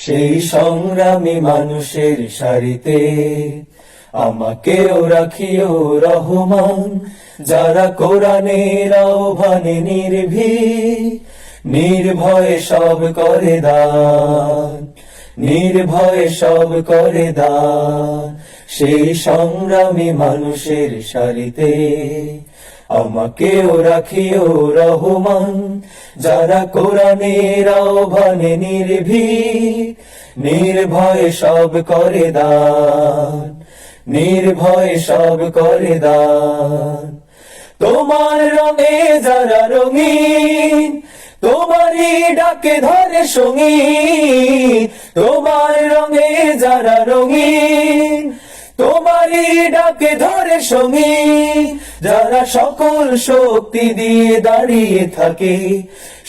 সেই সংগ্রামী মানুষের সারিতে আমাকেও রাখিও রহমান, যারা কোরআনের আহ্বানে নির্ভয়ে সব করে দান, নির্ভয়ে সব করে দান। সেই সংগ্রামী মানুষের সারিতে আমাকেও রাখিও রহমান, যারা কোরআনের আহ্বানে নির্ভয়ে সব করে দান, নির্ভয়ে সব করে দান। তোমার রঙে যারা রঙিন, তোমারই ডাকে ধরে সঙ্গীত। তোমার রঙে যারা রঙিন, তোমারই ডাকে ধরে সঙ্গীত। যারা সকল শক্তি দিয়ে দাঁড়িয়ে থাকে,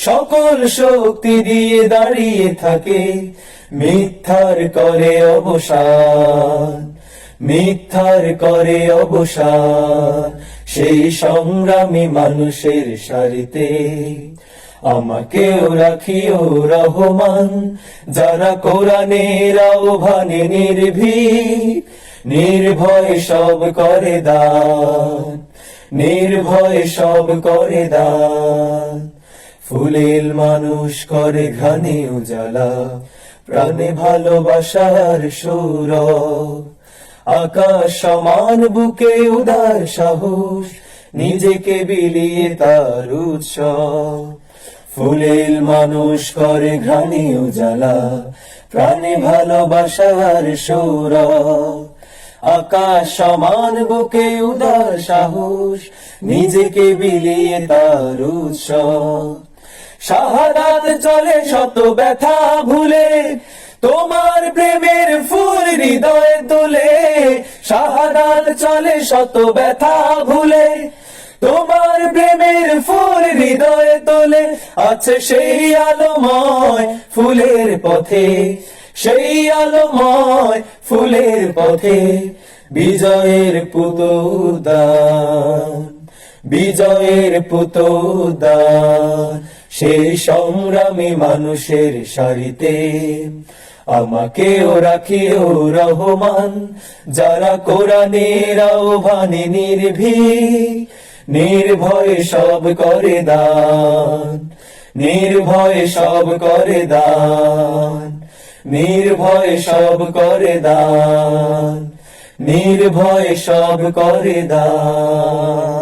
সকল শক্তি দিয়ে দাঁড়িয়ে থাকে, মিথ্যার করে অবসান, মিথ্যার করে অবসান। সেই সংগ্রামী মানুষের সারিতে আমাকেও রাখিও রহমান, যারা কোরআনের আহ্বানে নির্ভয়ে সব করে দান, নির্ভয়ে সব করে দান। ফুলেল মানুষ করে ঘানে উজালা, প্রাণে ভালোবাসার সৌরভ। আকাশ সমান বুকে উদার সাহস, নিজেকে বিলিয়ে তার উৎসব। ফুলেল মানুষ করে ঘানে উজালা, প্রাণে ভালোবাসার সৌরভ। আকাশ সমান বুকে উদার সাহস, নিজেকে বিলিয়ে তার উৎসব। শাহাদাত চলে শত ব্যথা ভুলে, তোমার প্রেমের ফুল হৃদয়ে তোলে। শাহাদাত চলে শত ব্যথা ভুলে, তোমার প্রেমের ফুল হৃদয়ে তোলে। আছে সেই আলোময় ফুলের পথে, সেই আলোময় ফুলের পথে, বিজয়ের পুতদান, বিজয়ের পুতদান। সেই সংগ্রামী মানুষের সারিতে আমাকেও রাখিও রহমান, যারা কোরআনের আহ্বানে নির্ভয়ে সব করে দান, নির্ভয়ে সব করে দান, নির্ভয়ে সব করে দান, নির্ভয়ে সব করে দান।